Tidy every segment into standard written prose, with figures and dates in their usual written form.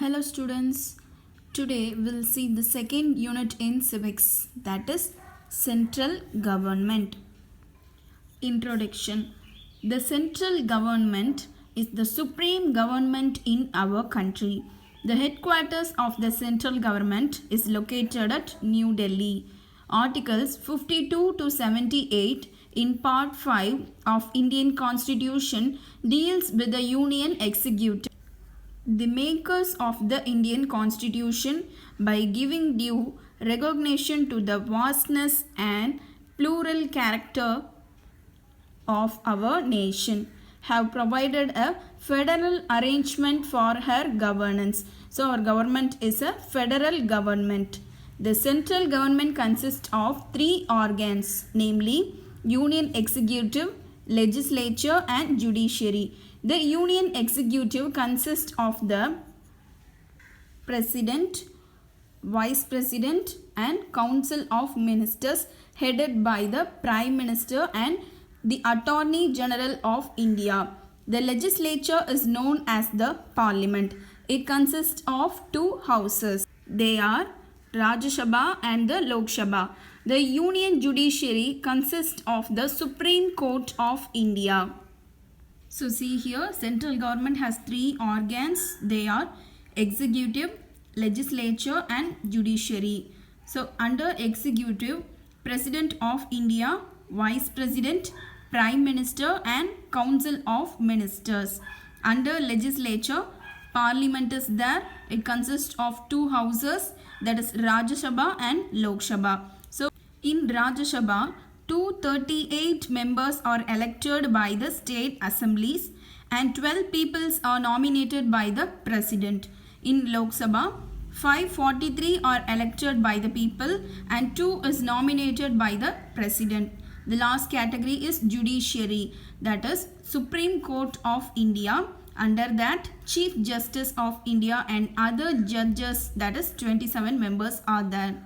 Hello students, today we'll see the second unit in civics, that is central government. Introduction. The central government is the supreme government in our country. The headquarters of the central government is located at New Delhi. Articles 52 to 78 in part 5 of Indian Constitution deals with the union executive. The makers of the Indian Constitution, by giving due recognition to the vastness and plural character of our nation, have provided a federal arrangement for her governance. So our government is a federal government. The central government consists of three organs, namely Union Executive, Legislature and Judiciary. The Union Executive consists of the President, Vice President and Council of Ministers headed by the Prime Minister and the Attorney General of India. The legislature is known as the Parliament. It consists of two houses. They are Rajya Sabha and the Lok Sabha. The Union Judiciary consists of the Supreme Court of India. So see here, central government has three organs. They are executive, legislature and judiciary. So under executive, President of India, Vice President, Prime Minister and Council of Ministers. Under legislature, Parliament is there. It consists of two houses, that is Rajya Sabha and Lok Sabha. So in Rajya Sabha, 238 members are elected by the state assemblies and 12 peoples are nominated by the president. In Lok Sabha, 543 are elected by the people and 2 is nominated by the president. The last category is judiciary, that is Supreme Court of India. Under that, Chief Justice of India and other judges, that is 27 members are there.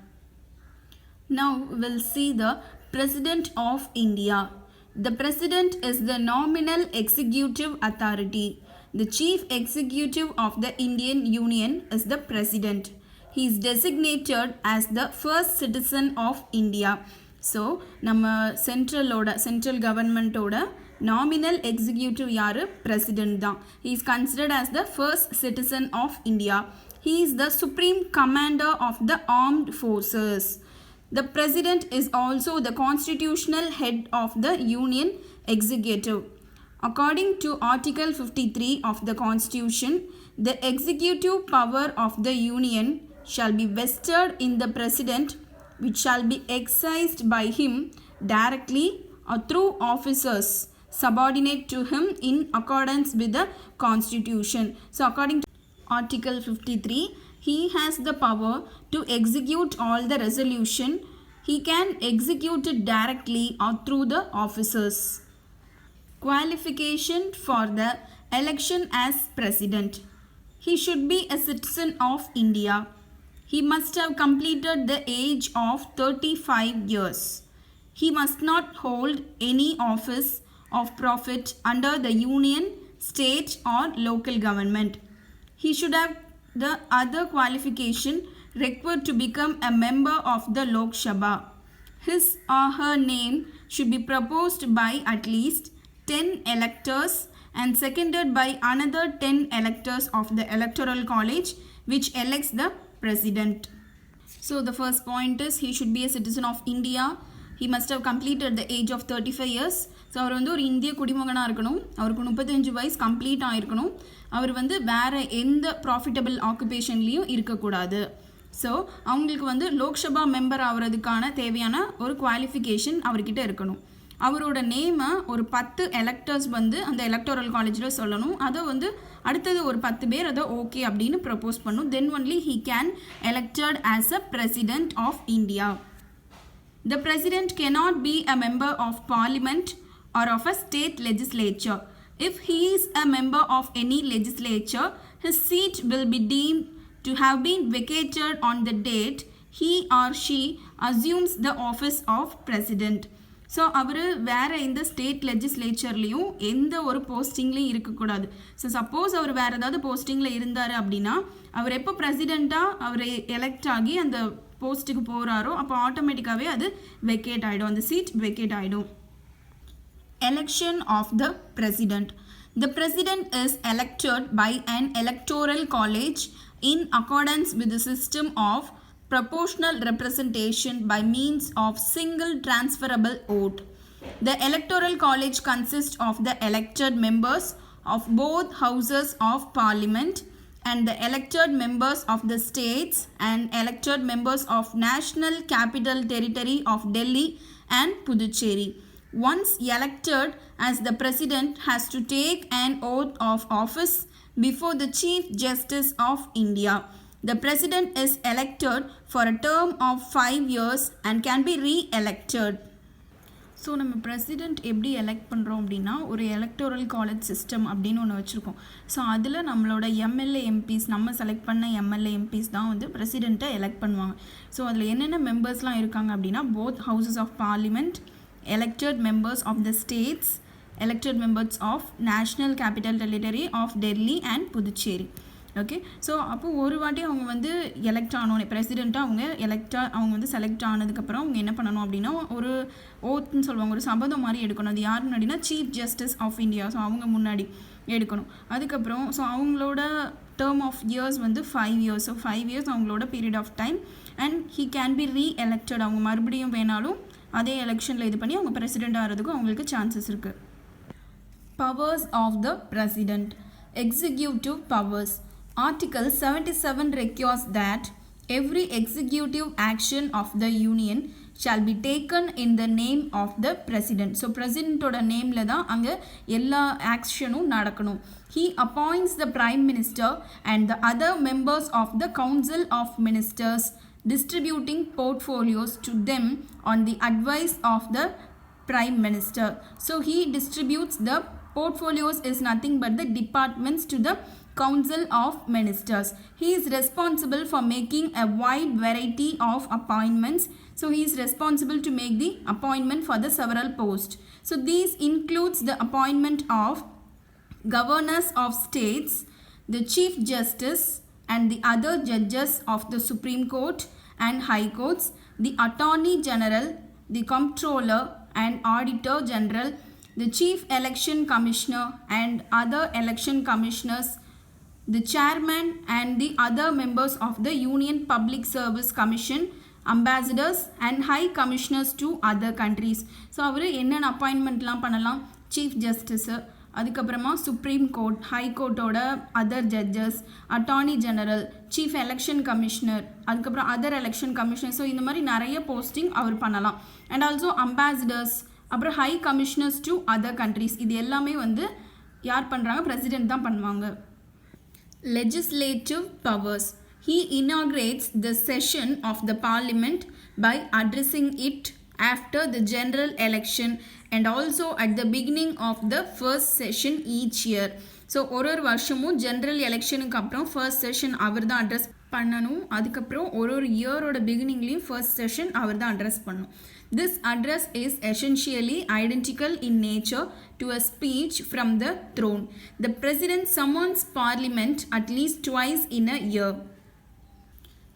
Now we'll see the President of India. The President is the nominal executive authority. The Chief Executive of the Indian Union is the President. He is designated as the first citizen of India. So, நம்ம central government oda nominal executive yaru President தான். He is considered as the first citizen of India. He is the supreme commander of the armed forces. The President is also the constitutional head of the Union Executive. According to Article 53 of the Constitution, the executive power of the Union shall be vested in the President, which shall be exercised by him directly or through officers subordinate to him in accordance with the Constitution. So according to Article 53, he has the power to execute all the resolution. He can execute it directly or through the officers. Qualification for the election as president. He should be a citizen of India. He must have completed the age of 35 years. He must not hold any office of profit under the union, state or local government. He should have the other qualification required to become a member of the Lok Sabha. His or her name should be proposed by at least 10 electors and seconded by another 10 electors of the Electoral College, which elects the president. So the first point is he should be a citizen of India. He must have completed the age of 35 years. So அவர் வந்து ஒரு இந்திய குடிமகனாக இருக்கணும். அவருக்கு 35 வயசு complete ஆகிருக்கணும். அவர் வந்து வேறு எந்த ப்ராஃபிட்டபிள் ஆக்குபேஷன்லேயும் இருக்கக்கூடாது. ஸோ அவங்களுக்கு வந்து லோக்சபா மெம்பர் ஆகிறதுக்கான தேவையான ஒரு குவாலிஃபிகேஷன் அவர்கிட்ட இருக்கணும். அவரோட நேமை ஒரு 10 எலக்டர்ஸ் வந்து அந்த எலக்டோரல் காலேஜில் சொல்லணும். அதை வந்து அடுத்தது ஒரு 10 பேர் அதை ஓகே அப்படின்னு ப்ரப்போஸ் பண்ணும். Then only he can elected as a president of India. The President cannot be a member of Parliament or of a state legislature. If he is a member of any legislature, his seat will be deemed to have been vacated on the date he or she assumes the office of President. So அவர் வேறு எந்த state லெஜிஸ்லேச்சர்லேயும் எந்த ஒரு போஸ்டிங்லேயும் இருக்கக்கூடாது. So suppose அவர் வேறு ஏதாவது போஸ்டிங்கில் இருந்தார் அப்படின்னா அவர் எப்போ பிரசிடெண்ட்டாக அவர் எலெக்ட் ஆகி அந்த போஸ்ட்டுக்கு போகிறாரோ அப்போ ஆட்டோமேட்டிக்காகவே அது வெக்கேட் ஆகிடும், அந்த சீட் வெக்கேட் ஆகிடும். Election of the President. The President is elected by an electoral college in accordance with the system of proportional representation by means of single transferable vote. The electoral college consists of the elected members of both houses of parliament and the elected members of the states and elected members of National Capital Territory of Delhi and Puducherry. Once elected as the President has to take an oath of office before the Chief Justice of India. The President is elected for a term of 5 years and can be re-elected. So நம்ம president எப்படி elect பண்ணுறோம் அப்படின்னா ஒரு electoral college system அப்படின்னு ஒன்று வச்சுருக்கோம். So அதில் நம்மளோட எம்எல்ஏ எம்பிஸ், நம்ம செலக்ட் பண்ண எம்எல்ஏ எம்பிஸ் தான் வந்து பிரசிடெண்ட்டை எலெக்ட் பண்ணுவாங்க. ஸோ அதில் என்னென்ன மெம்பர்ஸ்லாம் இருக்காங்க அப்படின்னா both houses of parliament, elected members of the states, elected members of National Capital Territory of Delhi and Puducherry. Okay, so அப்போ ஒரு வாட்டி அவங்க வந்து எலெக்ட் ஆனோடனே பிரசிடெண்ட்டாக அவங்க வந்து செலக்ட் ஆனதுக்கப்புறம் அவங்க என்ன பண்ணணும் அப்படின்னா ஒரு ஓத்துன்னு சொல்லுவாங்க, ஒரு சபதம் மாதிரி எடுக்கணும். அது யார் முன்னாடினா chief justice of India. So அவங்க முன்னாடி எடுக்கணும். அதுக்கப்புறம் ஸோ அவங்களோட டேர்ம் ஆஃப் இயர்ஸ் வந்து 5 years. ஸோ 5 years அவங்களோட period of time and he can be reelected. அவங்க மறுபடியும் வேணாலும் அதே எலெக்ஷனில் இது பண்ணி அவங்க பிரசிடெண்ட் ஆகிறதுக்கும் அவங்களுக்கு சான்சஸ் இருக்குது. Powers of the president. Executive powers. Article 77 requires that every executive action of the union shall be taken in the name of the president. So presidentோட நேம்ல தான் அங்கே எல்லா ஆக்ஷனும் நடக்கணும். He appoints the prime minister and the other members of the council of ministers, distributing portfolios to them on the advice of the prime minister. So he distributes the portfolios is nothing but the departments to the council of ministers. He is responsible for making a wide variety of appointments. So he is responsible to make the appointment for the several posts. So these includes the appointment of governors of states, the chief justice and the other judges of the Supreme Court and High Courts, the Attorney General, the Comptroller and Auditor General, the Chief Election Commissioner and other election commissioners, the chairman and the other members of the Union Public Service Commission, ambassadors and high commissioners to other countries. So அவர் என்னென்ன அப்பாயின்மெண்ட்லாம் பண்ணலாம்? Chief justice, அதுக்கப்புறமா supreme court, high கோர்ட்டோட other judges, attorney general, chief election commissioner, அதுக்கப்புறம் other election commissioner. So இந்த மாதிரி நிறைய போஸ்டிங் அவர் பண்ணலாம். அண்ட் ஆல்சோ அம்பாசிடர்ஸ், அப்புறம் high commissioners to other countries. இது எல்லாமே வந்து யார் பண்ணுறாங்க? பிரசிடெண்ட் தான் பண்ணுவாங்க. Legislative powers. He inaugurates the session of the parliament by addressing it after the general election and also at the beginning of the first session each year. So ஒரு வருஷமும் general எலெக்ஷனுக்கு அப்புறம் ஃபர்ஸ்ட் செஷன் அவர் தான் address பண்ணணும். அதுக்கப்புறம் ஒரு இயரோட பிகினிங்லேயும் first session அவர் தான் address பண்ணணும். This address is essentially identical in nature to a speech from the throne. The president summons parliament at least twice in a year.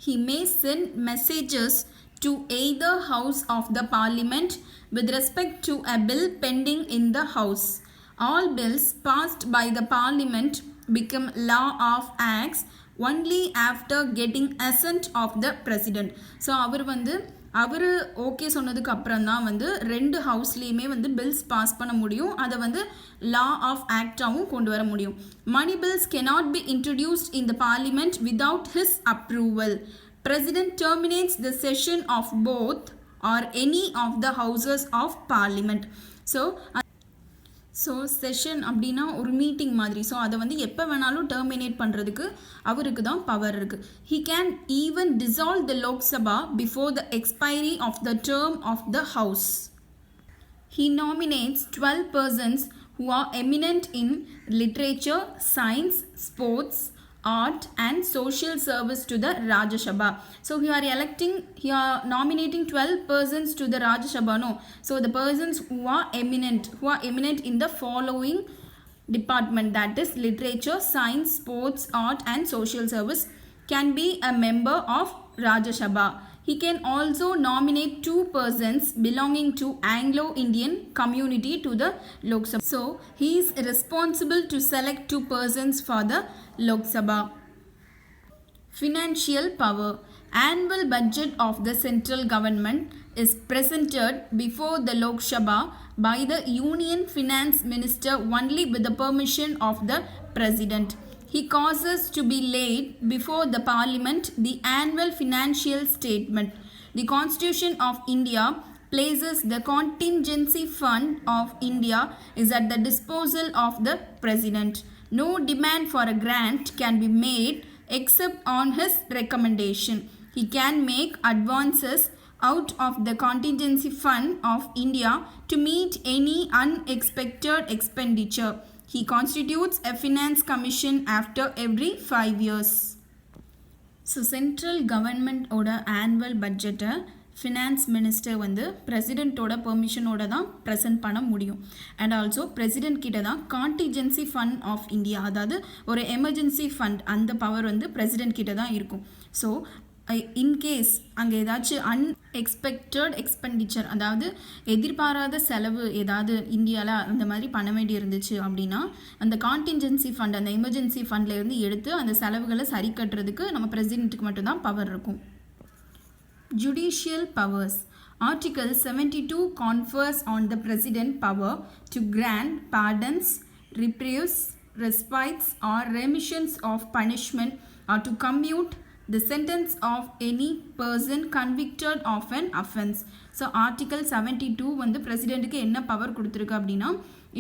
He may send messages to either house of the parliament with respect to a bill pending in the house. All bills passed by the parliament become law of acts only after getting assent of the president. So அவர் okay சொன்னதுக்கு அப்புறம் தான் வந்து 2 ஹவுஸ்லேயுமே வந்து bills pass பண்ண முடியும். அதை வந்து லா ஆஃப் ஆக்டாகவும் கொண்டு வர முடியும். Money bills cannot be introduced in the parliament without his approval. President terminates the session of both or any of the houses of parliament. So session அப்படின்னா ஒரு மீட்டிங் மாதிரி. ஸோ அதை வந்து எப்போ வேணாலும் டெர்மினேட் பண்ணுறதுக்கு அவருக்கு தான் பவர் இருக்குது. He can even dissolve the Lok Sabha before the expiry of the term of the house. He nominates 12 persons who are eminent in literature, science, sports, art and social service to the Rajya Sabha. So you are nominating 12 persons to the Rajya Sabha, no? So the persons who are eminent in the following department, that is literature, science, sports, art and social service, can be a member of Rajya Sabha. He can also nominate 2 persons belonging to Anglo-Indian community to the Lok Sabha. So he is responsible to select 2 persons for the Lok Sabha. Financial power. Annual budget of the central government is presented before the Lok Sabha by the Union Finance Minister only with the permission of the President. He causes to be laid before the Parliament the annual financial statement. The Constitution of India places the contingency fund of India is at the disposal of the President. No demand for a grant can be made except on his recommendation. He can make advances out of the contingency fund of India to meet any unexpected expenditure. He constitutes a finance commission after every 5 years. So central government oda annual budget finance minister வந்து பிரசிடென்ட்டோட பெர்மிஷனோட தான் present பண்ண முடியும். And also president கிட்ட தான் contingency fund of India, அதாவது ஒரு emergency fund, அந்த power வந்து பிரசிடென்ட் கிட்ட தான் இருக்கும். ஸோ இன்கேஸ் அங்கே ஏதாச்சும் அன்எக்ஸ்பெக்டட் எக்ஸ்பெண்டிச்சர், அதாவது எதிர்பாராத செலவு ஏதாவது இந்தியாவில் அந்த மாதிரி பண்ண வேண்டி இருந்துச்சு அப்படின்னா அந்த கான்டின்ஜென்சி ஃபண்ட், அந்த எமர்ஜென்சி ஃபண்ட்லேருந்து எடுத்து அந்த செலவுகளை சரி கட்டுறதுக்கு நம்ம பிரசிடென்ட்டுக்கு மட்டும்தான் பவர் இருக்கும். Judicial powers. Article 72 confers on the President power to grant pardons, reprieves, respites or remissions of punishment or to commute the sentence of any person convicted of an offense. So Article 72 வந்து பிரசிடென்ட்டுக்கு என்ன power கொடுத்துருக்கு அப்படின்னா,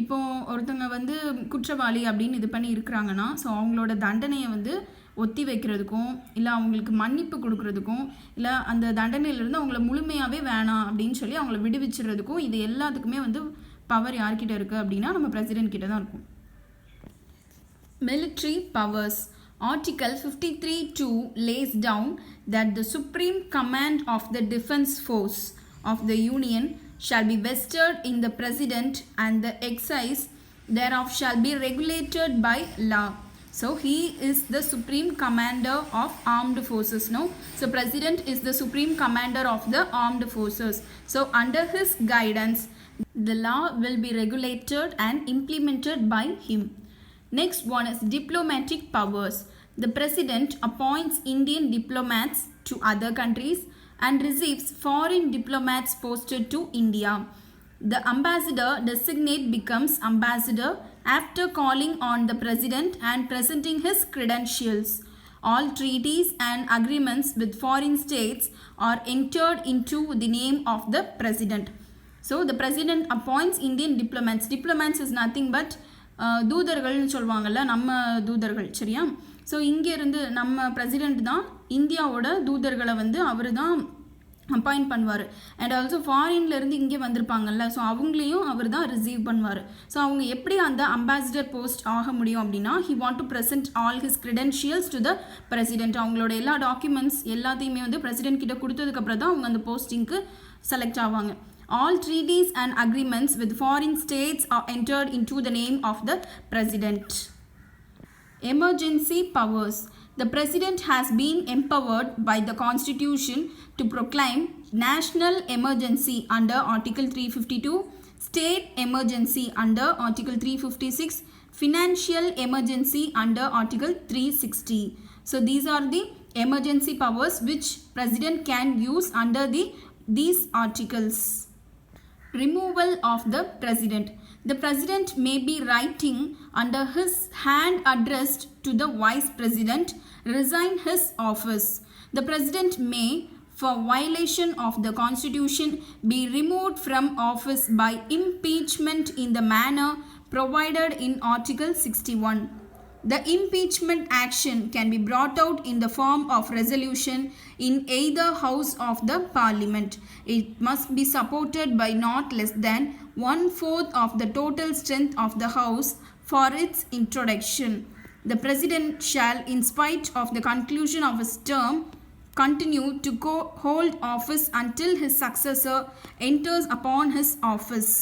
இப்போ ஒருத்தவங்க வந்து குற்றவாளி அப்படின்னு இது பண்ணி இருக்கிறாங்கன்னா ஸோ அவங்களோட தண்டனையை வந்து ஒத்தி வைக்கிறதுக்கும் இல்லை அவங்களுக்கு மன்னிப்பு கொடுக்கறதுக்கும் இல்லை அந்த தண்டனையிலேருந்து அவங்கள முழுமையாகவே வேணாம் அப்படின்னு சொல்லி அவங்கள விடுவிச்சுறதுக்கும் இது எல்லாத்துக்குமே வந்து பவர் யார்கிட்ட இருக்குது அப்படின்னா நம்ம பிரசிடென்ட் கிட்ட தான் இருக்கும். Military powers. Article 53(2) lays down that the supreme command of the defense force of the Union shall be vested in the President and the exercise thereof shall be regulated by law. So he is the supreme commander of armed forces. No, so President is the supreme commander of the armed forces. So under his guidance the law will be regulated and implemented by him. Next one is diplomatic powers. The President appoints Indian diplomats to other countries and receives foreign diplomats posted to India. The ambassador designate becomes ambassador after calling on the President and presenting his credentials. All treaties and agreements with foreign states are entered into the name of the President. So the President appoints Indian diplomats. Diplomats is nothing but தூதர்கள்னு சொல்லுவாங்கள்ல, நம்ம தூதர்கள், சரியா? So இங்கேருந்து நம்ம president தான் இந்தியாவோட தூதர்களை வந்து அவர் தான் அப்பாயிண்ட் பண்ணுவார். அண்ட் ஆல்சோ ஃபாரின்லேருந்து இங்கே வந்திருப்பாங்கல்ல, ஸோ அவங்களையும் அவர் தான் ரிசீவ் பண்ணுவார். ஸோ அவங்க எப்படி அந்த அம்பாசிடர் போஸ்ட் ஆக முடியும் அப்படின்னா, he want to present all his credentials to the president. அவங்களோட எல்லா டாக்குமெண்ட்ஸ் எல்லாத்தையுமே வந்து பிரசிடென்ட் கிட்ட கொடுத்ததுக்கப்புறம் தான் அவங்க அந்த போஸ்டிங்க்கு செலக்ட் ஆவாங்க. All treaties and agreements with foreign states are entered into the name of the President. Emergency powers. The President has been empowered by the Constitution to proclaim national emergency under Article 352, state emergency under Article 356, financial emergency under Article 360. So these are the emergency powers which President can use under these articles. Removal of the President. The President may be writing under his hand addressed to the Vice President, resign his office. The President may, for violation of the Constitution, be removed from office by impeachment in the manner provided in Article 61. The impeachment action can be brought out in the form of resolution in either house of the Parliament. It must be supported by not less than 1/4 of the total strength of the house for its introduction. The president shall, in spite of the conclusion of his term, continue to hold office until his successor enters upon his office.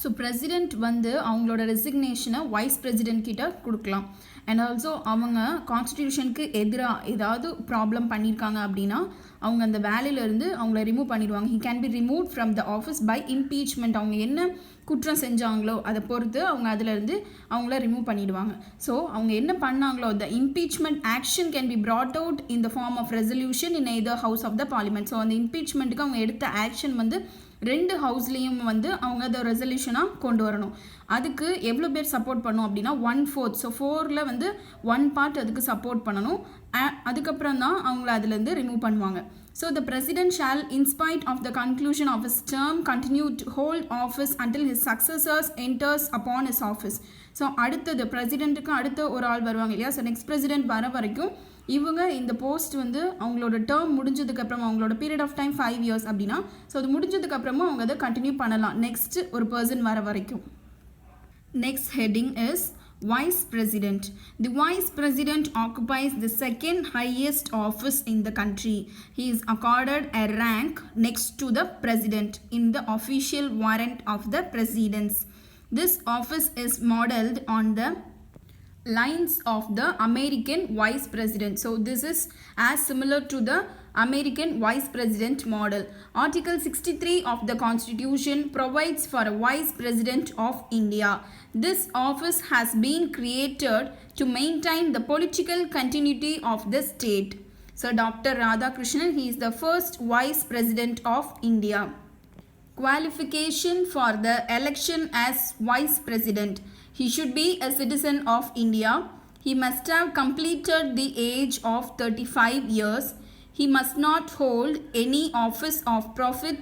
So president வந்து அவங்களோட ரெசிக்னேஷனை wise president கிட்ட கொடுக்கலாம். And also அவங்க கான்ஸ்டிடியூஷனுக்கு எதிராக ஏதாவது problem பண்ணியிருக்காங்க அப்படின்னா அவங்க அந்த வேலையிலேருந்து அவங்கள ரிமூவ் பண்ணிடுவாங்க. He can be remove from the office by impeachment. அவங்க என்ன குற்றம் செஞ்சாங்களோ அதை பொறுத்து அவங்க அதிலேருந்து அவங்கள ரிமூவ் பண்ணிடுவாங்க. ஸோ அவங்க என்ன பண்ணாங்களோ the impeachment action can be brought out in the form of resolution in either house of the parliament. So அந்த இம்பீச்மெண்ட்டுக்கு அவங்க எடுத்த ஆக்ஷன் வந்து 2 ஹவுஸ்லேயும் வந்து அவங்க அதை ரெசல்யூஷனாக கொண்டு வரணும். அதுக்கு எவ்வளோ பேர் சப்போர்ட் பண்ணணும் அப்படின்னா 1/4. ஸோ 4ல் வந்து 1 பார்ட் அதுக்கு சப்போர்ட் பண்ணணும். அதுக்கப்புறம் தான் அவங்கள அதுலேருந்து ரிமூவ் பண்ணுவாங்க. So the president shall, in spite of the conclusion of his term, continue to hold office until his successors enters upon his office. So அடுத்தது பிரசிடென்ட்டுக்கு அடுத்த ஒரு ஆள் வருவாங்க இல்லையா. ஸோ நெக்ஸ்ட் பிரசிடென்ட் வர வரைக்கும் இவங்க இந்த போஸ்ட் வந்து அவங்களோட டேர்ம் முடிஞ்சதுக்கப்புறமா அவங்களோட பீரியட் ஆஃப் டைம் 5 years அப்படின்னா ஸோ அது முடிஞ்சதுக்கப்புறமா அவங்க அதை கண்டினியூ பண்ணலாம் நெக்ஸ்ட் ஒரு பர்சன் வர வரைக்கும். Next heading is Vice President. The Vice President occupies the second highest office in the country. He is accorded a rank next to the President in the official warrant of the Presidents. This office is modeled on the lines of the American Vice President. So this is as similar to the American Vice President model. Article 63 of the Constitution provides for a Vice President of India. This office has been created to maintain the political continuity of the state. So Dr. Radhakrishnan, he is the first Vice President of India. Qualification for the election as Vice President. He should be a citizen of India. He must have completed the age of 35 years. He must not hold any office of profit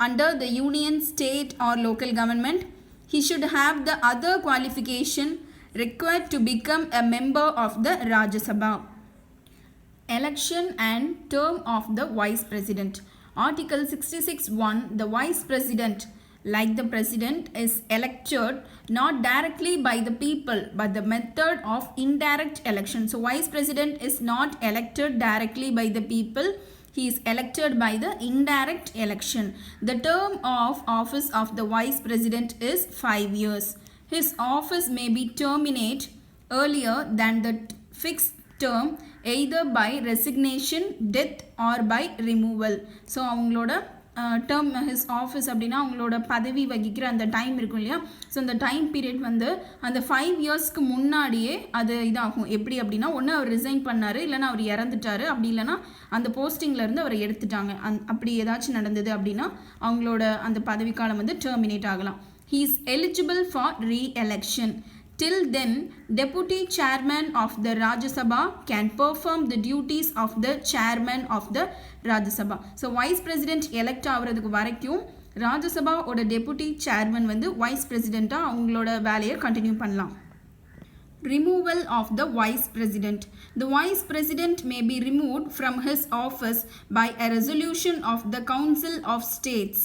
under the union, state or local government. He should have the other qualification required to become a member of the Rajya Sabha. Election and term of the Vice President. Article 66(1), the Vice President, like the President, is elected not directly by the people but the method of indirect election. So Vice President is not elected directly by the people. He is elected by the indirect election. The term of office of the Vice President is 5 years. His office may be terminated earlier than the fixed term either by resignation, death or by removal. So அவங்களோட term his office அப்படின்னா அவங்களோட பதவி வகிக்கிற அந்த time இருக்கும் இல்லையா. So அந்த time period வந்து அந்த 5 yearsக்கு முன்னாடியே அது இதாகும். எப்படி அப்படின்னா ஒன்று அவர் ரிசைன் பண்ணார், இல்லைனா அவர் இறந்துட்டார், அப்படி இல்லைனா அந்த போஸ்டிங்லேருந்து அவரை எடுத்துட்டாங்க. அப்படி ஏதாச்சும் நடந்தது அப்படின்னா அவங்களோட அந்த பதவிக்காலம் வந்து டெர்மினேட் ஆகலாம். He is eligible for re-election. Till then, Deputy Chairman of the Rajya Sabha can perform the duties of the Chairman of the Rajya Sabha. So, Vice President elect ஆகிறதுக்கு வரைக்கும் Rajya Sabha ஓட Deputy Chairman வந்து Vice President அவங்களோட வேலையை continue பண்ணலாம். Removal of the Vice President. The Vice President may be removed from his office by a resolution of the Council of States,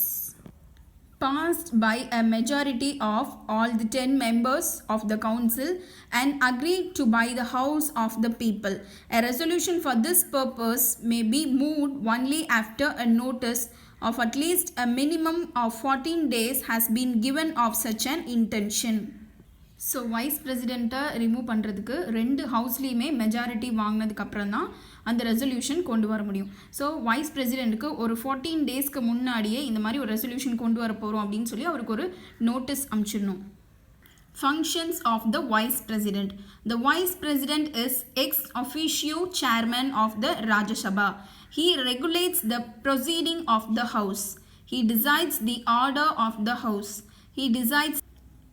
passed by a majority of all the 10 members of the council and agreed to by the House of the People. A resolution for this purpose may be moved only after a notice of at least a minimum of 14 days has been given of such an intention. So vice பிரசிடெண்ட்டை remove பண்ணுறதுக்கு 2 ஹவுஸ்லேயுமே majority வாங்கினதுக்கு அப்புறம் தான் அந்த resolution கொண்டு வர முடியும். So wise பிரசிடெண்ட்டுக்கு ஒரு 14 daysக்கு முன்னாடியே இந்த மாதிரி ஒரு ரெசல்யூஷன் கொண்டு வர போகிறோம் அப்படின்னு சொல்லி அவருக்கு ஒரு notice அனுப்பிச்சிடணும். Functions of the Vice President. The Vice President is ex officio chairman of the Rajya Sabha. He regulates the proceeding of the House. He decides the order of the House. He decides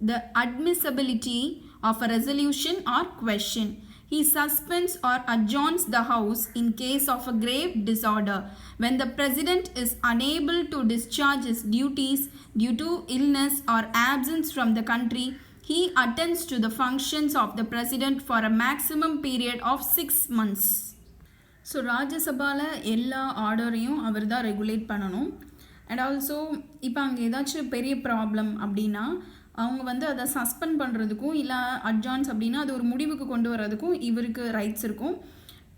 the admissibility of a resolution or question. He suspends or adjourns the House in case of a grave disorder. When the President is unable to discharge his duties due to illness or absence from the country, he attends to the functions of the President for a maximum period of 6 months. So ராஜ்யசபாவில் எல்லா ஆர்டரையும் அவர் தான் regulate பண்ணணும். And also இப்போ அங்கே ஏதாச்சும் பெரிய problem அப்படின்னா அவங்க வந்து அதை சஸ்பெண்ட் பண்ணுறதுக்கும் இல்லை அட்ஜான்ஸ் அப்படின்னா அது ஒரு முடிவுக்கு கொண்டு வர்றதுக்கும் இவருக்கு ரைட்ஸ் இருக்கும்.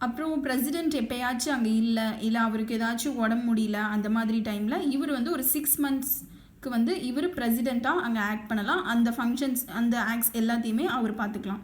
அப்புறம் பிரசிடெண்ட் எப்பயாச்சும் அங்கே இல்லை அவருக்கு ஏதாச்சும் உடம்பு முடியல அந்த மாதிரி டைமில் இவர் வந்து ஒரு 6 monthsக்கு வந்து இவர் பிரசிடெண்ட்டாக அங்கே ஆக்ட் பண்ணலாம். அந்த ஃபங்க்ஷன்ஸ் அந்த ஆக்ட்ஸ் எல்லாத்தையுமே அவர் பார்த்துக்கலாம்.